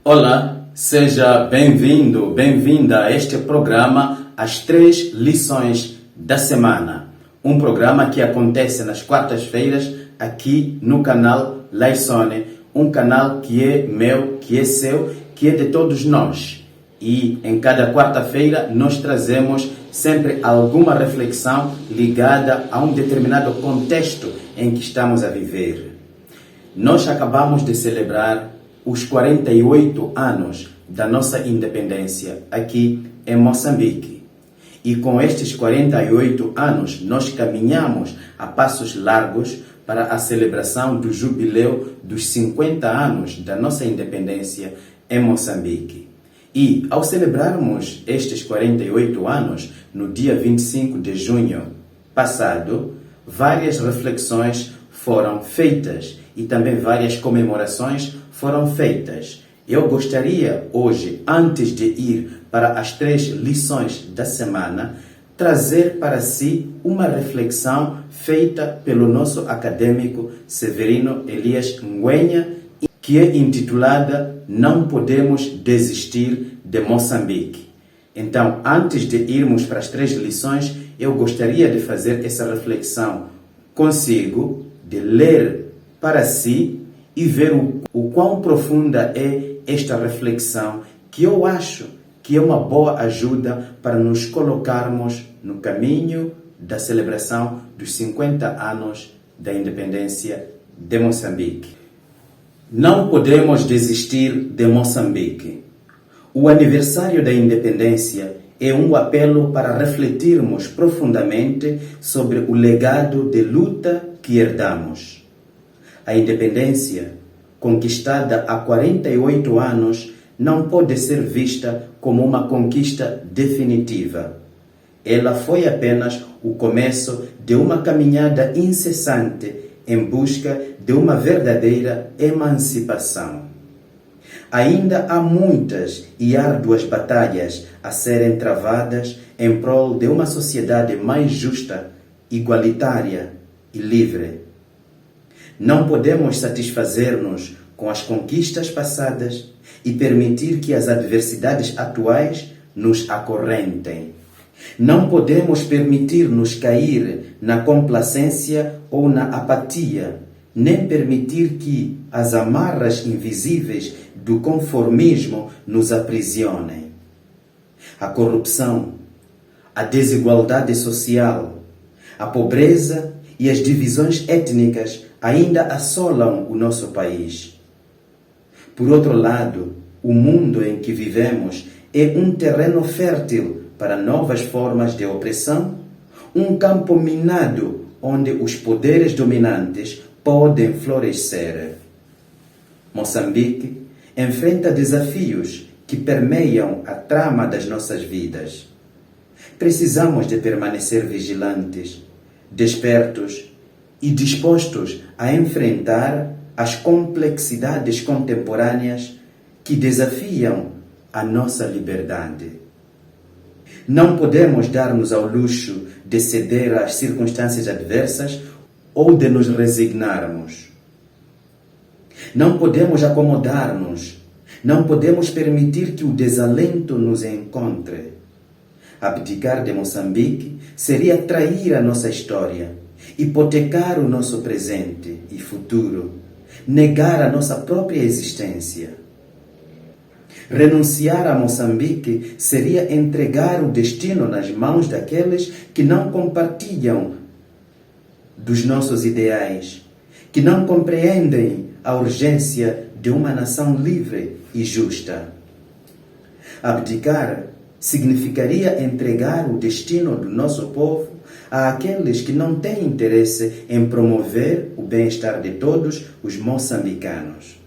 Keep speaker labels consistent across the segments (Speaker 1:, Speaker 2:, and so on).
Speaker 1: Olá, seja bem-vindo, bem-vinda a este programa As 3 Lições da Semana. Um programa que acontece nas quartas-feiras aqui no canal Laisone, um canal que é meu, que é seu, que é de todos nós. E em cada quarta-feira nós trazemos sempre alguma reflexão ligada a um determinado contexto em que estamos a viver. Nós acabamos de celebrar os 48 anos da nossa independência aqui em Moçambique. E com estes 48 anos, nós caminhamos a passos largos para a celebração do jubileu dos 50 anos da nossa independência em Moçambique. E, ao celebrarmos estes 48 anos, no dia 25 de junho passado, várias reflexões foram feitas e também várias comemorações foram feitas. Eu gostaria hoje, antes de ir para as 3 lições da semana, trazer para si uma reflexão feita pelo nosso acadêmico Severino Elias Ngwenya, que é intitulada Não Podemos Desistir de Moçambique. Então, antes de irmos para as 3 lições, eu gostaria de fazer essa reflexão consigo, de ler para si e ver o quão profunda é esta reflexão, que eu acho que é uma boa ajuda para nos colocarmos no caminho da celebração dos 50 anos da independência de Moçambique. Não podemos desistir de Moçambique. O aniversário da independência é um apelo para refletirmos profundamente sobre o legado de luta que herdamos. A independência, conquistada há 48 anos, não pode ser vista como uma conquista definitiva. Ela foi apenas o começo de uma caminhada incessante em busca de uma verdadeira emancipação. Ainda há muitas e árduas batalhas a serem travadas em prol de uma sociedade mais justa, igualitária e livre. Não podemos satisfazer-nos com as conquistas passadas e permitir que as adversidades atuais nos acorrentem. Não podemos permitir-nos cair na complacência ou na apatia, nem permitir que as amarras invisíveis do conformismo nos aprisionem. A corrupção, a desigualdade social, a pobreza e as divisões étnicas ainda assolam o nosso país. Por outro lado, o mundo em que vivemos é um terreno fértil para novas formas de opressão, um campo minado onde os poderes dominantes podem florescer. Moçambique enfrenta desafios que permeiam a trama das nossas vidas. Precisamos de permanecer vigilantes, despertos e dispostos a enfrentar as complexidades contemporâneas que desafiam a nossa liberdade. Não podemos dar-nos ao luxo de ceder às circunstâncias adversas ou de nos resignarmos. Não podemos acomodar-nos, não podemos permitir que o desalento nos encontre. Abdicar de Moçambique seria trair a nossa história, hipotecar o nosso presente e futuro, negar a nossa própria existência. Renunciar a Moçambique seria entregar o destino nas mãos daqueles que não compartilham dos nossos ideais, que não compreendem a urgência de uma nação livre e justa. Abdicar significaria entregar o destino do nosso povo àqueles que não têm interesse em promover o bem-estar de todos os moçambicanos.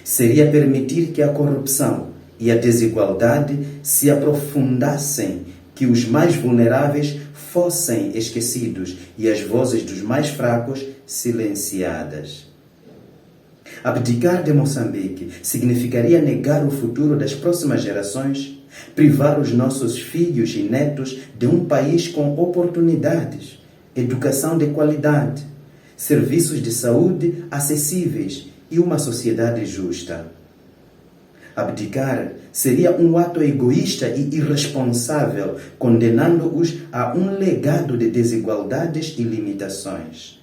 Speaker 1: Seria permitir que a corrupção e a desigualdade se aprofundassem, que os mais vulneráveis fossem esquecidos e as vozes dos mais fracos silenciadas. Abdicar de Moçambique significaria negar o futuro das próximas gerações, privar os nossos filhos e netos de um país com oportunidades, educação de qualidade, serviços de saúde acessíveis e uma sociedade justa. Abdicar seria um ato egoísta e irresponsável, condenando-os a um legado de desigualdades e limitações.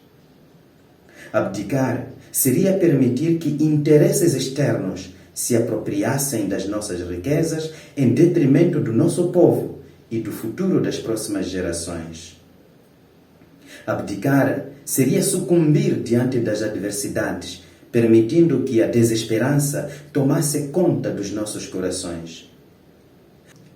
Speaker 1: Abdicar seria permitir que interesses externos se apropriassem das nossas riquezas em detrimento do nosso povo e do futuro das próximas gerações. Abdicar seria sucumbir diante das adversidades, permitindo que a desesperança tomasse conta dos nossos corações.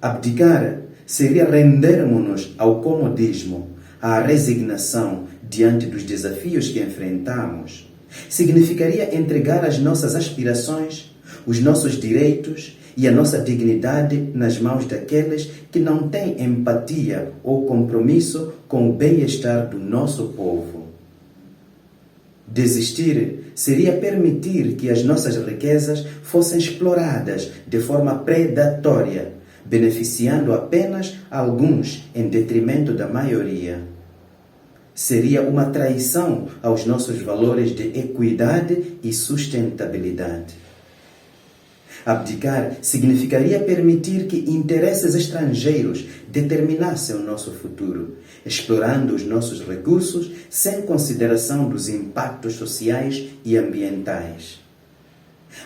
Speaker 1: Abdicar seria rendermos-nos ao comodismo, à resignação diante dos desafios que enfrentamos. Significaria entregar as nossas aspirações, os nossos direitos e a nossa dignidade nas mãos daqueles que não têm empatia ou compromisso com o bem-estar do nosso povo. Desistir seria permitir que as nossas riquezas fossem exploradas de forma predatória, beneficiando apenas alguns em detrimento da maioria. Seria uma traição aos nossos valores de equidade e sustentabilidade. Abdicar significaria permitir que interesses estrangeiros determinassem o nosso futuro, explorando os nossos recursos sem consideração dos impactos sociais e ambientais.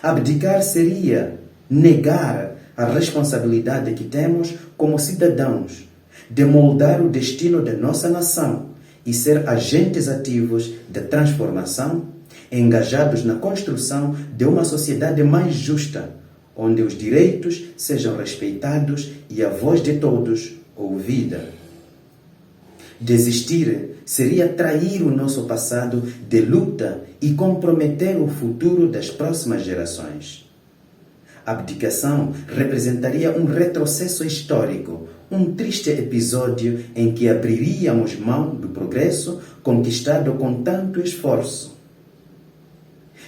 Speaker 1: Abdicar seria negar a responsabilidade que temos como cidadãos de moldar o destino da nossa nação e ser agentes ativos de transformação, engajados na construção de uma sociedade mais justa, onde os direitos sejam respeitados e a voz de todos ouvida. Desistir seria trair o nosso passado de luta e comprometer o futuro das próximas gerações. Abdicação representaria um retrocesso histórico, um triste episódio em que abriríamos mão do progresso conquistado com tanto esforço.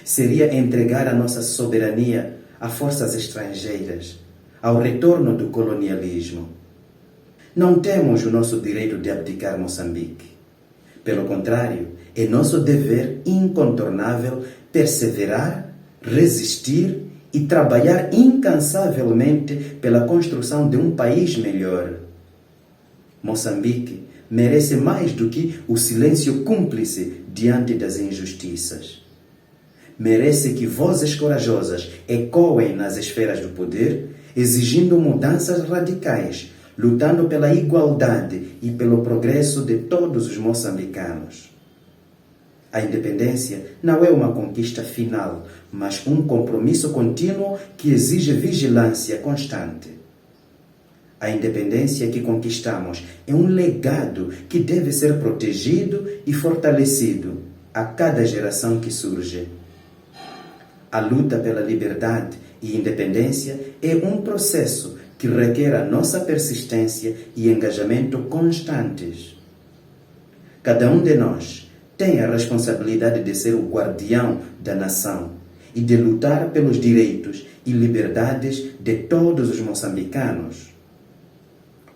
Speaker 1: Seria entregar a nossa soberania a forças estrangeiras, ao retorno do colonialismo. Não temos o nosso direito de abdicar Moçambique. Pelo contrário, é nosso dever incontornável perseverar, resistir e trabalhar incansavelmente pela construção de um país melhor. Moçambique merece mais do que o silêncio cúmplice diante das injustiças. Merece que vozes corajosas ecoem nas esferas do poder, exigindo mudanças radicais, lutando pela igualdade e pelo progresso de todos os moçambicanos. A independência não é uma conquista final, mas um compromisso contínuo que exige vigilância constante. A independência que conquistamos é um legado que deve ser protegido e fortalecido a cada geração que surge. A luta pela liberdade e independência é um processo que requer a nossa persistência e engajamento constantes. Cada um de nós tem a responsabilidade de ser o guardião da nação e de lutar pelos direitos e liberdades de todos os moçambicanos.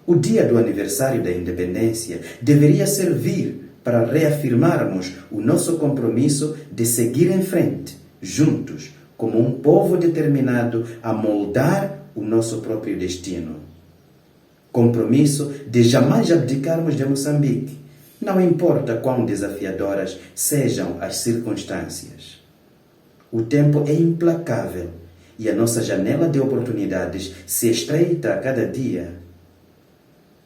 Speaker 1: O dia do aniversário da independência deveria servir para reafirmarmos o nosso compromisso de seguir em frente, juntos, como um povo determinado a moldar o nosso próprio destino. Compromisso de jamais abdicarmos de Moçambique, não importa quão desafiadoras sejam as circunstâncias. O tempo é implacável e a nossa janela de oportunidades se estreita a cada dia.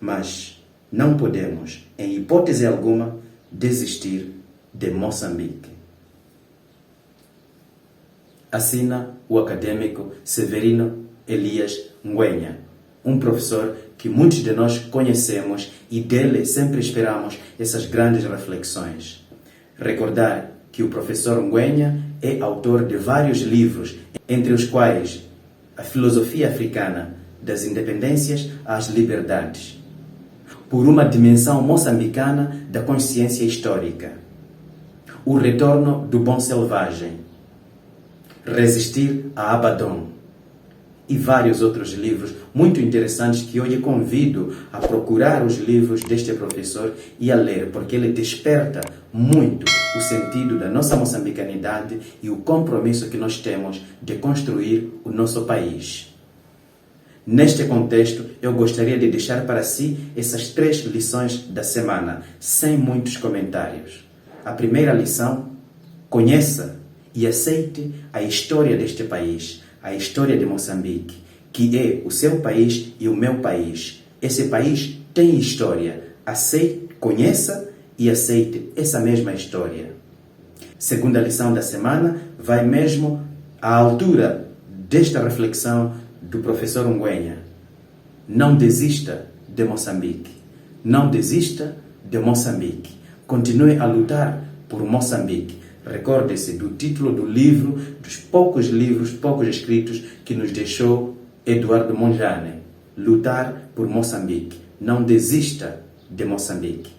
Speaker 1: Mas não podemos, em hipótese alguma, desistir de Moçambique. Assina o acadêmico Severino Elias Ngwenya, um professor que muitos de nós conhecemos e dele sempre esperamos essas grandes reflexões. Recordar que o professor Ngwenya é autor de vários livros, entre os quais A Filosofia Africana, das Independências às Liberdades, por uma dimensão moçambicana da consciência histórica, O Retorno do Bom Selvagem, Resistir a Abaddon e vários outros livros muito interessantes que eu lhe convido a procurar os livros deste professor e a ler, porque ele desperta muito o sentido da nossa moçambicanidade e o compromisso que nós temos de construir o nosso país. Neste contexto, eu gostaria de deixar para si essas 3 lições da semana, sem muitos comentários. A primeira lição: conheça e aceite a história deste país, a história de Moçambique, que é o seu país e o meu país. Esse país tem história. Conheça e aceite essa mesma história. Segunda lição da semana vai mesmo à altura desta reflexão do professor Ngwenya. Não desista de Moçambique. Não desista de Moçambique. Continue a lutar por Moçambique. Recorde-se do título do livro, dos poucos escritos que nos deixou Eduardo Mondlane. Lutar por Moçambique. Não desista de Moçambique.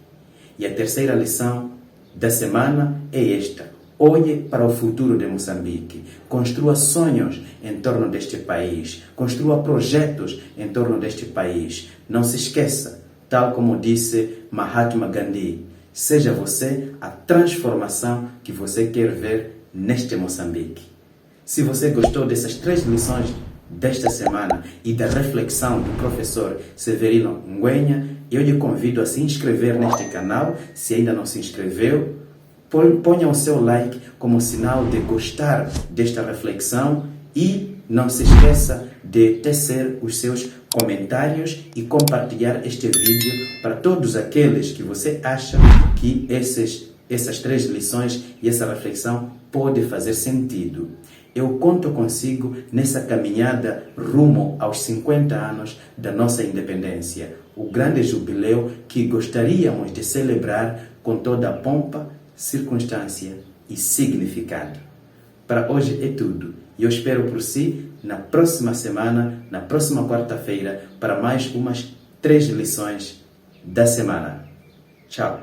Speaker 1: E a terceira lição da semana é esta: olhe para o futuro de Moçambique. Construa sonhos em torno deste país. Construa projetos em torno deste país. Não se esqueça, tal como disse Mahatma Gandhi, seja você a transformação que você quer ver neste Moçambique. Se você gostou dessas 3 lições desta semana e da reflexão do professor Severino Ngwenya, eu lhe convido a se inscrever neste canal. Se ainda não se inscreveu, ponha o seu like como sinal de gostar desta reflexão e não se esqueça de tecer os seus comentários e compartilhar este vídeo para todos aqueles que você acha que essas 3 lições e essa reflexão pode fazer sentido. Eu conto consigo nessa caminhada rumo aos 50 anos da nossa independência, o grande jubileu que gostaríamos de celebrar com toda a pompa, circunstância e significado. Para hoje é tudo. E eu espero por si na próxima semana, na próxima quarta-feira, para mais umas 3 lições da semana. Tchau!